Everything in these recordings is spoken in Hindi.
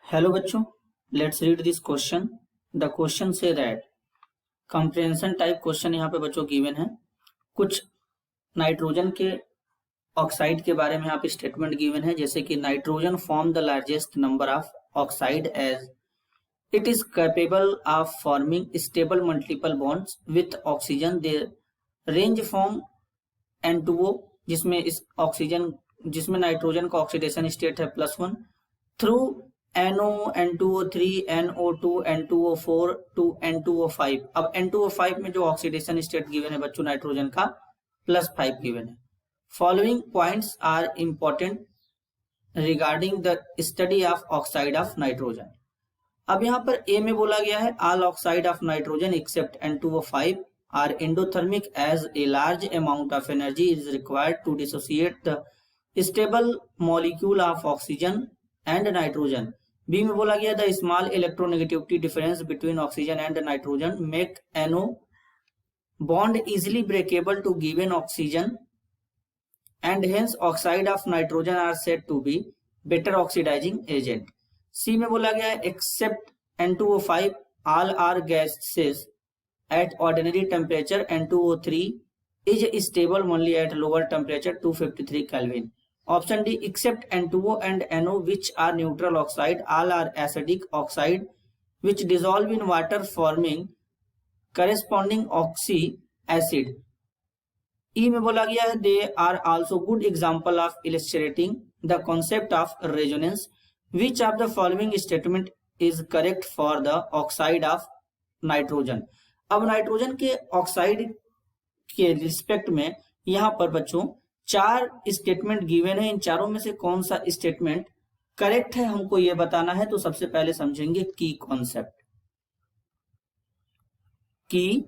हेलो बच्चों, let's read this question. The question say that compression type question यहाँ पे बच्चों गिवन है। कुछ नाइट्रोजन के ऑक्साइड के बारे में यहाँ पे स्टेटमेंट गिवन है, जैसे कि nitrogen form the largest number of oxide as it is capable of forming stable multiple bonds with oxygen. They range from N2O, जिसमें नाइट्रोजन का ऑक्सीडेशन स्टेट है +1 through NO, N2O3, NO2, N2O4 to N2O5। अब N2O5 में जो ऑक्सीडेशन स्टेट गिवन है बच्चों नाइट्रोजन का +5 गिवन है। Following points are important regarding the study of oxide of nitrogen. अब यहाँ पर ए में बोला गया है all oxide of nitrogen except N2O5 are endothermic as a large amount of energy is required to dissociate the stable molecule of oxygen and nitrogen. B में बोला गया the small electronegativity difference between oxygen and nitrogen make NO bond easily breakable to given oxygen and hence oxide of nitrogen are said to be better oxidizing agent. C में बोला गया है except N2O5 all are gases at ordinary temperature. N2O3 is stable only at lower temperature 253 Kelvin. Option D except N2O and NO which are neutral oxide, all are acidic oxide which dissolve in water forming corresponding oxy acid. E में बोला गया है they are also good example of illustrating the concept of resonance. Which of the following statement is correct for the oxide of nitrogen? अब नाइट्रोजन के ऑक्साइड के रिस्पेक्ट में यहाँ पर बच्चों 4 स्टेटमेंट गिवन है। इन चारों में से कौन सा स्टेटमेंट करेक्ट है हमको ये बताना है। तो सबसे पहले समझेंगे की कॉन्सेप्ट। की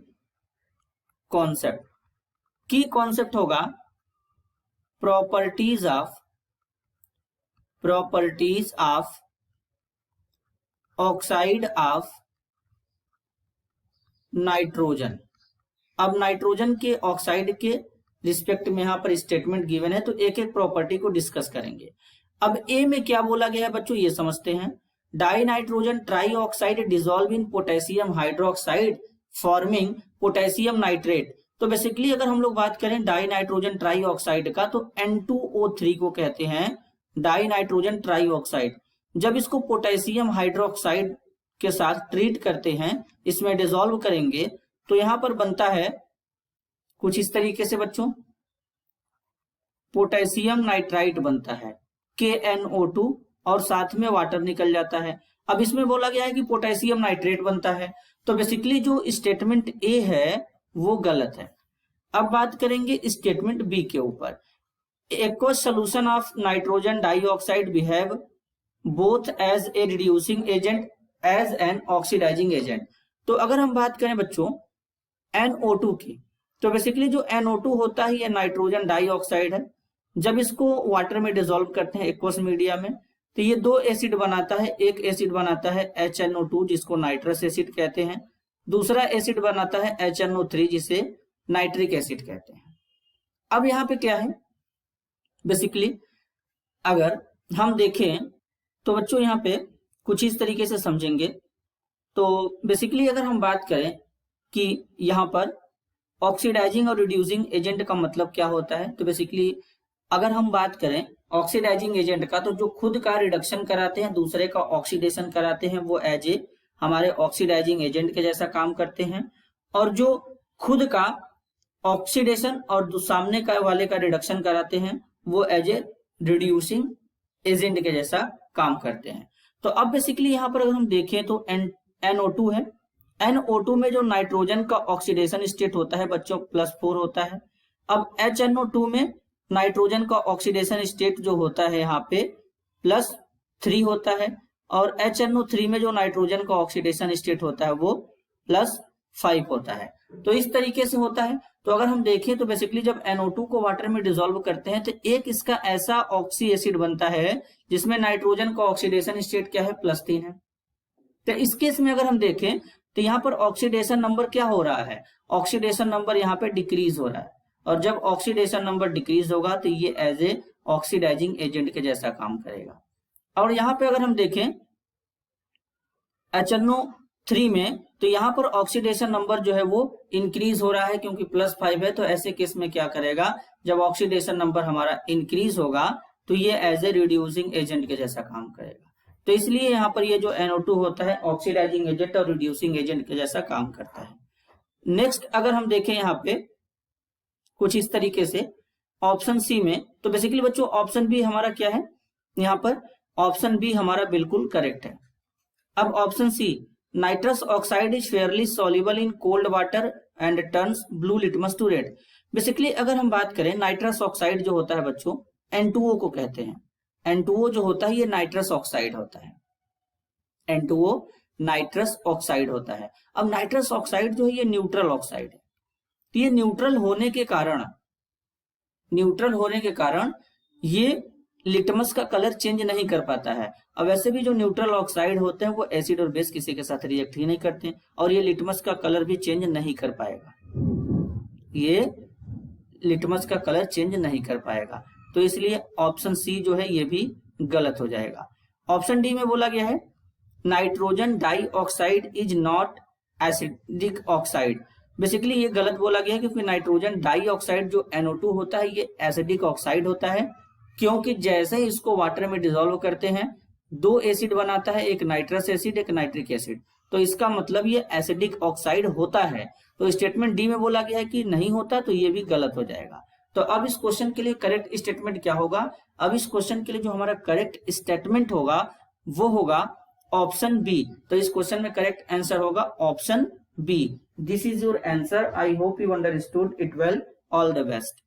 कॉन्सेप्ट होगा properties of oxide of nitrogen. अब नाइट्रोजन के ऑक्साइड के रिस्पेक्ट में यहां पर स्टेटमेंट गिवन है, तो एक एक प्रॉपर्टी को डिस्कस करेंगे। अब ए में क्या बोला गया है बच्चों ये समझते हैं। Die nitrogen try oxide dissolve in potassium hydroxide forming potassium nitrate. तो बेसिकली अगर हम लोग बात करें डाई नाइट्रोजन ट्राई ऑक्साइड का, तो N2O3 को कहते हैं डाई नाइट्रोजन ट्राई ऑक्साइड। जब इसको पोटेशियम हाइड्रोक्साइड के साथ ट्रीट करते हैं, इसमें डिसॉल्व करेंगे, तो यहां पर बनता है कुछ इस तरीके से बच्चों, पोटेशियम नाइट्राइट बनता है KNO2 और साथ में वाटर निकल जाता है। अब इसमें बोला गया है कि पोटेशियम नाइट्रेट बनता है, तो बेसिकली जो स्टेटमेंट ए है वो गलत है। अब बात करेंगे स्टेटमेंट बी के ऊपर। Aqueous solution of nitrogen dioxide behave both as a reducing agent as an oxidising agent. तो अगर हम बात करें बच्चों NO2 की, तो बेसिकली जो NO2 होता है ये नाइट्रोजन डाइऑक्साइड है। जब इसको वाटर में डिसॉल्व करते हैं एक्वस मीडिया में, तो ये 2 एसिड बनाता है। एक एसिड बनाता है HNO2 जिसको नाइट्रस एसिड कहते हैं, दूसरा एसिड बनाता है HNO3 जिसे नाइट्रिक एसिड कहते हैं। अब यहाँ पे क्या है बेसिकली अगर हम देखें तो बच्चों यहाँ पे कुछ इस तरीके से समझेंगे। तो बेसिकली अगर हम बात करें कि यहाँ पर ऑक्सीडाइजिंग और रिड्यूसिंग एजेंट का मतलब क्या होता है, तो बेसिकली अगर हम बात करें ऑक्सीडाइजिंग एजेंट का, तो जो खुद का रिडक्शन कराते हैं दूसरे का ऑक्सीडेशन कराते हैं वो एज ए हमारे ऑक्सीडाइजिंग एजेंट के जैसा काम करते हैं, और जो खुद का ऑक्सीडेशन और सामने का वाले का रिडक्शन कराते हैं वो एज ए रिड्यूसिंग एजेंट के जैसा काम करते हैं। तो अब बेसिकली यहां पर अगर हम देखें तो NO2 है। NO2 में जो नाइट्रोजन का ऑक्सीडेशन स्टेट होता है बच्चों +4 होता है। अब HNO2 में नाइट्रोजन का ऑक्सीडेशन स्टेट जो होता है यहाँ पे +3 होता है, और HNO3 में जो नाइट्रोजन का ऑक्सीडेशन स्टेट होता है वो +5 होता है। तो इस तरीके से होता है। तो अगर हम देखें तो बेसिकली जब NO2 को वाटर में डिसॉल्व करते हैं तो एक इसका ऐसा ऑक्सी एसिड बनता है जिसमें नाइट्रोजन का ऑक्सीडेशन स्टेट क्या है +3 है। तो इस केस में अगर हम देखें तो यहाँ पर ऑक्सीडेशन नंबर क्या हो रहा है, ऑक्सीडेशन नंबर यहाँ पे डिक्रीज हो रहा है, और जब ऑक्सीडेशन नंबर डिक्रीज होगा तो ये एज ए ऑक्सीडाइजिंग एजेंट के जैसा काम करेगा। और यहाँ पे अगर हम देखें HNO3 में, तो यहाँ पर ऑक्सीडेशन नंबर जो है वो इंक्रीज हो रहा है क्योंकि +5 है। तो ऐसे केस में क्या करेगा, जब ऑक्सीडेशन नंबर हमारा इंक्रीज होगा तो ये एज ए रिड्यूसिंग एजेंट के जैसा काम करेगा। तो इसलिए यहाँ पर ये जो NO2 होता है ऑक्सीडाइजिंग एजेंट और रिड्यूसिंग एजेंट के जैसा काम करता है। नेक्स्ट अगर हम देखें यहाँ पे कुछ इस तरीके से ऑप्शन सी में, तो बेसिकली बच्चों ऑप्शन बी हमारा क्या है, यहाँ पर ऑप्शन बी हमारा बिल्कुल करेक्ट है। अब option C, nitrous oxide is fairly soluble in cold water and turns blue litmus to red. Basically अगर हम बात करें, नाइट्रस ऑक्साइड जो होता है बच्चों N2O को कहते हैं। N2O जो होता है ये नाइट्रस ऑक्साइड होता है। N2O नाइट्रस ऑक्साइड होता है। अब नाइट्रस ऑक्साइड जो है ये न्यूट्रल ऑक्साइड है। तो ये न्यूट्रल होने के कारण ये लिटमस का कलर चेंज नहीं कर पाता है। अब वैसे भी जो न्यूट्रल ऑक्साइड होते हैं वो एसिड और बेस किसी के साथ रिएक्ट ही नहीं करते और ये लिटमस का कलर भी चेंज नहीं कर पाएगा। ये लिटमस का कलर चेंज नहीं कर पाएगा। तो इसलिए ऑप्शन सी जो है ये भी गलत हो जाएगा। ऑप्शन डी में बोला गया है nitrogen dioxide is not acidic oxide. Basically ये गलत बोला गया है क्योंकि नाइट्रोजन डाइऑक्साइड जो NO2 होता है ये एसिडिक ऑक्साइड होता है, क्योंकि जैसे ही इसको वाटर में डिसॉल्व करते हैं 2 एसिड बनाता है, एक नाइट्रस एसिड एक नाइट्रिक एसिड। तो इसका मतलब ये एसिडिक ऑक्साइड होता है। तो स्टेटमेंट डी में बोला गया है कि नहीं होता, तो ये भी गलत हो जाएगा। तो अब इस क्वेश्चन के लिए करेक्ट स्टेटमेंट क्या होगा, अब इस क्वेश्चन के लिए जो हमारा करेक्ट स्टेटमेंट होगा वो होगा ऑप्शन बी। तो इस क्वेश्चन में करेक्ट आंसर होगा option B. This is your answer. I hope you understood it well. All the best.